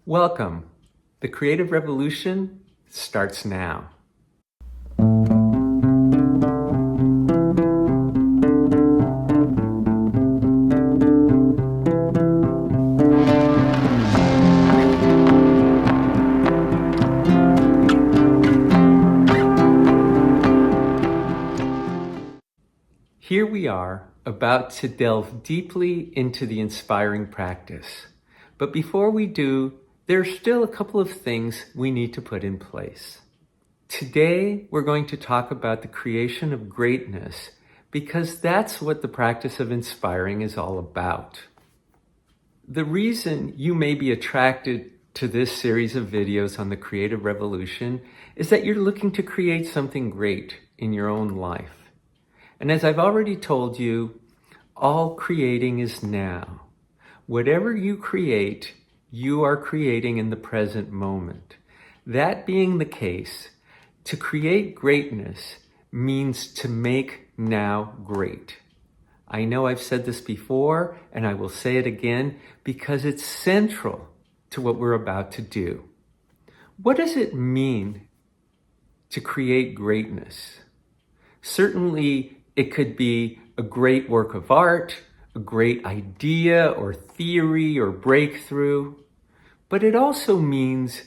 Welcome. The creative revolution starts now. Here we are, about to delve deeply into the inspiring practice. But before we do, there are still a couple of things we need to put in place. Today, we're going to talk about the creation of greatness because that's what the practice of inspiring is all about. The reason you may be attracted to this series of videos on the creative revolution is that you're looking to create something great in your own life. And as I've already told you, all creating is now. Whatever you create, you are creating in the present moment. That being the case, to create greatness means to make now great. I know I've said this before, and I will say it again, because it's central to what we're about to do. What does it mean to create greatness? Certainly, it could be a great work of art, a great idea or theory or breakthrough, but it also means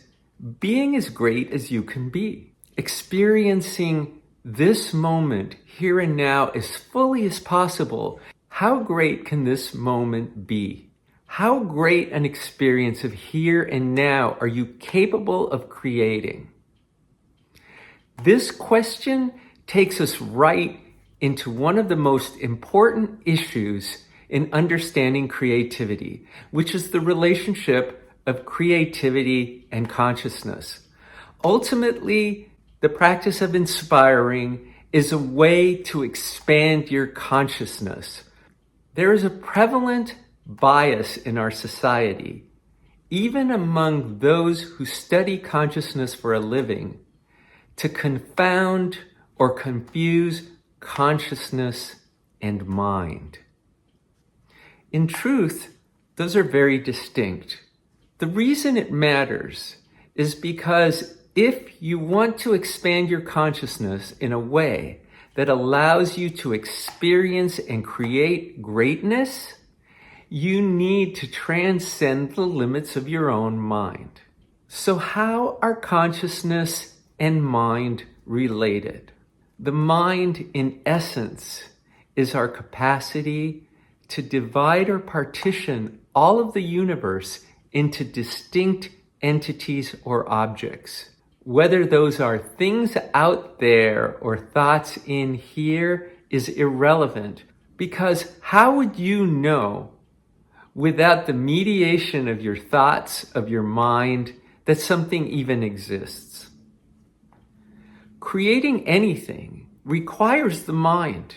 being as great as you can be, experiencing this moment here and now as fully as possible. How great can this moment be? How great an experience of here and now are you capable of creating? This question takes us right into one of the most important issues in understanding creativity, which is the relationship of creativity and consciousness. Ultimately, the practice of inspiring is a way to expand your consciousness. There is a prevalent bias in our society, even among those who study consciousness for a living, to confound or confuse consciousness and mind. In truth, those are very distinct. The reason it matters is because if you want to expand your consciousness in a way that allows you to experience and create greatness, you need to transcend the limits of your own mind. So how are consciousness and mind related? The mind, in essence, is our capacity to divide or partition all of the universe into distinct entities or objects. Whether those are things out there or thoughts in here is irrelevant, because how would you know, without the mediation of your thoughts, of your mind, that something even exists? Creating anything requires the mind.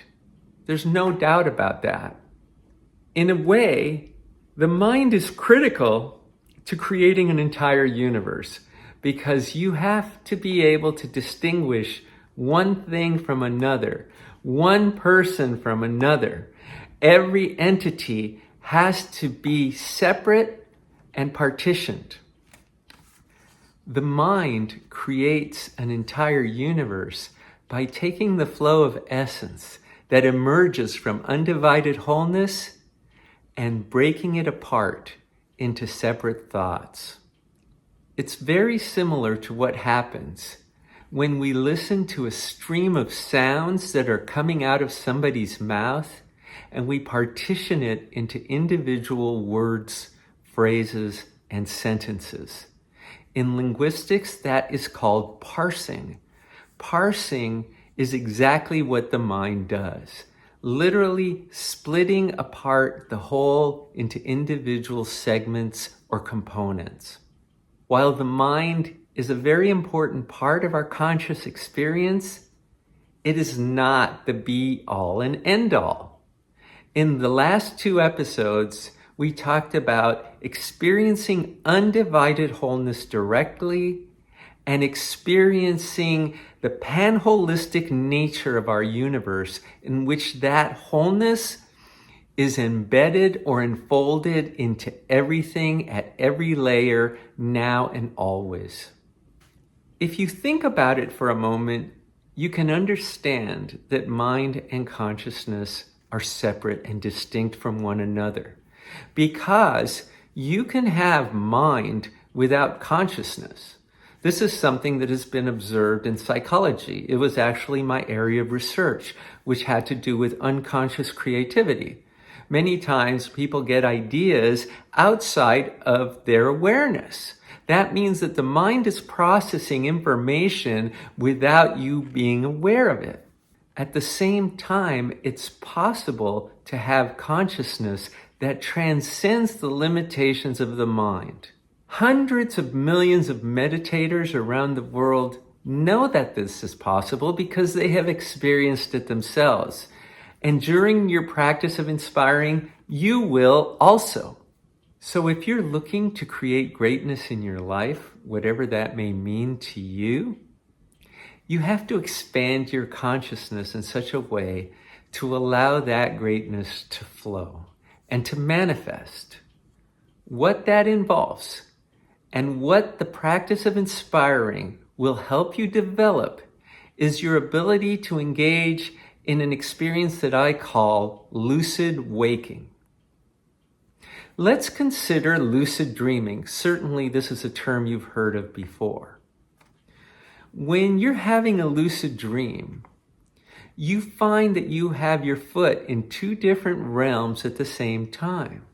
There's no doubt about that. In a way, the mind is critical to creating an entire universe because you have to be able to distinguish one thing from another, one person from another. Every entity has to be separate and partitioned. The mind creates an entire universe by taking the flow of essence that emerges from undivided wholeness and breaking it apart into separate thoughts. It's very similar to what happens when we listen to a stream of sounds that are coming out of somebody's mouth and we partition it into individual words, phrases, and sentences. In linguistics, that is called parsing. Parsing is exactly what the mind does, literally splitting apart the whole into individual segments or components. While the mind is a very important part of our conscious experience, it is not the be-all and end-all. In the last 2 episodes, we talked about experiencing undivided wholeness directly and experiencing the pan-holistic nature of our universe, in which that wholeness is embedded or enfolded into everything at every layer, now and always. If you think about it for a moment, you can understand that mind and consciousness are separate and distinct from one another, because you can have mind without consciousness. This is something that has been observed in psychology. It was actually my area of research, which had to do with unconscious creativity. Many times people get ideas outside of their awareness. That means that the mind is processing information without you being aware of it. At the same time, it's possible to have consciousness that transcends the limitations of the mind. Hundreds of millions of meditators around the world know that this is possible because they have experienced it themselves. And during your practice of inspiring, you will also. So if you're looking to create greatness in your life, whatever that may mean to you, you have to expand your consciousness in such a way to allow that greatness to flow and to manifest. What that involves and what the practice of inspiring will help you develop is your ability to engage in an experience that I call lucid waking. Let's consider lucid dreaming. Certainly this is a term you've heard of before. When you're having a lucid dream, you find that you have your foot in two different realms at the same time.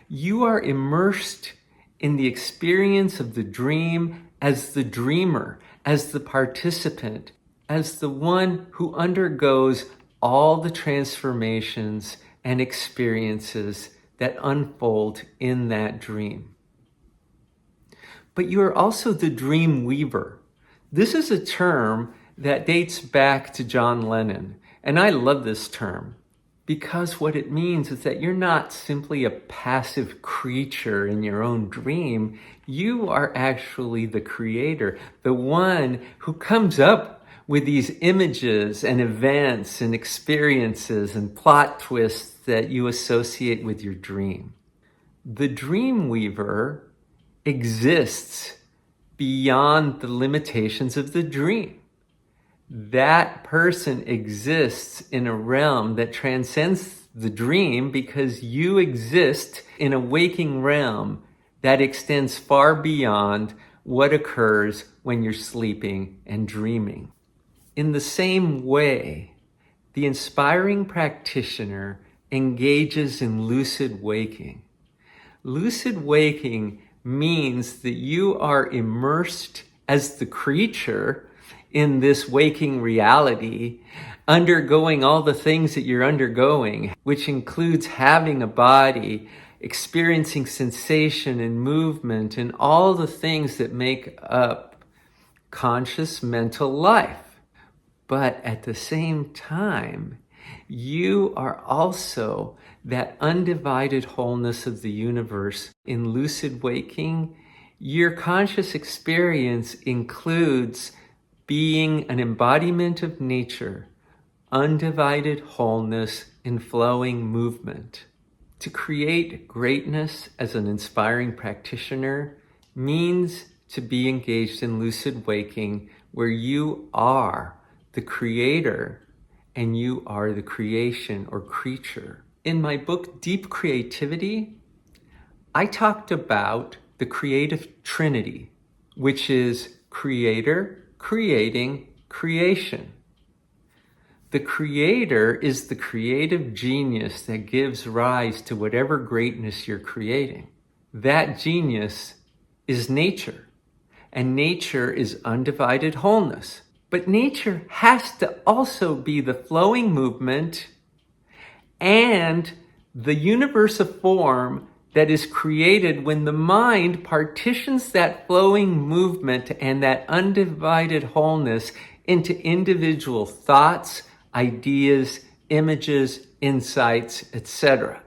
You are immersed in the experience of the dream as the dreamer, as the participant, as the one who undergoes all the transformations and experiences that unfold in that dream. But you are also the dream weaver. This is a term that dates back to John Lennon, and I love this term because what it means is that you're not simply a passive creature in your own dream. You are actually the creator, the one who comes up with these images and events and experiences and plot twists that you associate with your dream. The dream weaver exists beyond the limitations of the dream. That person exists in a realm that transcends the dream because you exist in a waking realm that extends far beyond what occurs when you're sleeping and dreaming. In the same way, the inspiring practitioner engages in lucid waking. Lucid waking means that you are immersed as the creature in this waking reality, undergoing all the things that you're undergoing, which includes having a body, experiencing sensation and movement, and all the things that make up conscious mental life. But at the same time, you are also that undivided wholeness of the universe. In lucid waking, your conscious experience includes being an embodiment of nature, undivided wholeness in flowing movement. To create greatness as an inspiring practitioner means to be engaged in lucid waking, where you are the creator and you are the creation or creature. In my book, Deep Creativity, I talked about the creative trinity, which is creator, creating, creation. The creator is the creative genius that gives rise to whatever greatness you're creating. That genius is nature, and nature is undivided wholeness. But nature has to also be the flowing movement and the universe of form that is created when the mind partitions that flowing movement and that undivided wholeness into individual thoughts, ideas, images, insights, etc.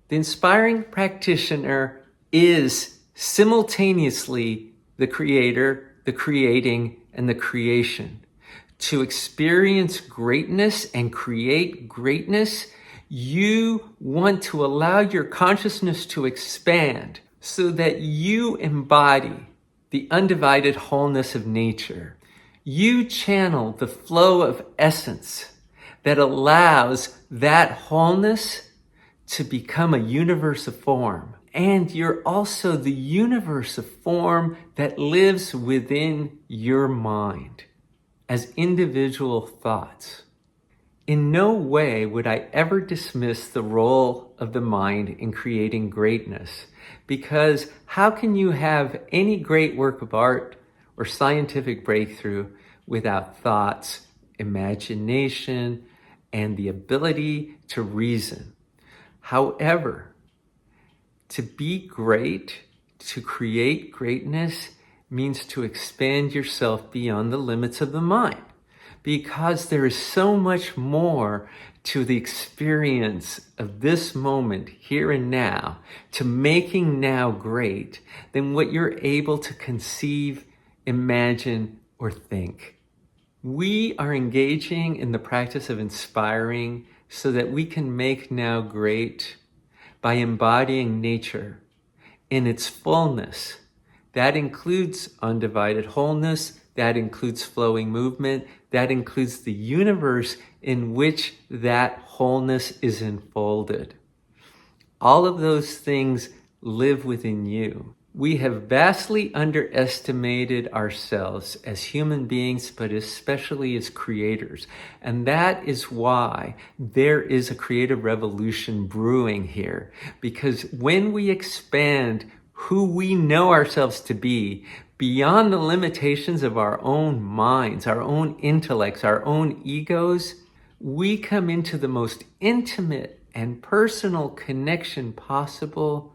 The inspiring practitioner is simultaneously the creator, the creating, and the creation. To experience greatness and create greatness, You want to allow your consciousness to expand so that you embody the undivided wholeness of nature. You channel the flow of essence that allows that wholeness to become a universe of form. And you're also the universe of form that lives within your mind as individual thoughts. In no way would I ever dismiss the role of the mind in creating greatness, because how can you have any great work of art or scientific breakthrough without thoughts, imagination, and the ability to reason? However, to be great, to create greatness, means to expand yourself beyond the limits of the mind, because there is so much more to the experience of this moment, here and now, to making now great than what you're able to conceive, imagine, or think. We are engaging in the practice of inspiring so that we can make now great by embodying nature in its fullness. That includes undivided wholeness, that includes flowing movement, that includes the universe in which that wholeness is enfolded. All of those things live within you. We have vastly underestimated ourselves as human beings, but especially as creators. And that is why there is a creative revolution brewing here. Because when we expand who we know ourselves to be beyond the limitations of our own minds, our own intellects, our own egos, we come into the most intimate and personal connection possible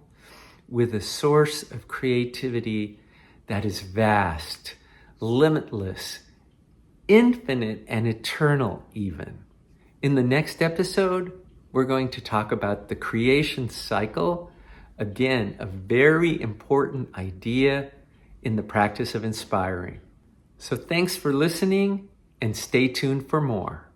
with a source of creativity that is vast, limitless, infinite, and eternal even. In the next episode, we're going to talk about the creation cycle. Again, a very important idea in the practice of inspiring. So thanks for listening, and stay tuned for more.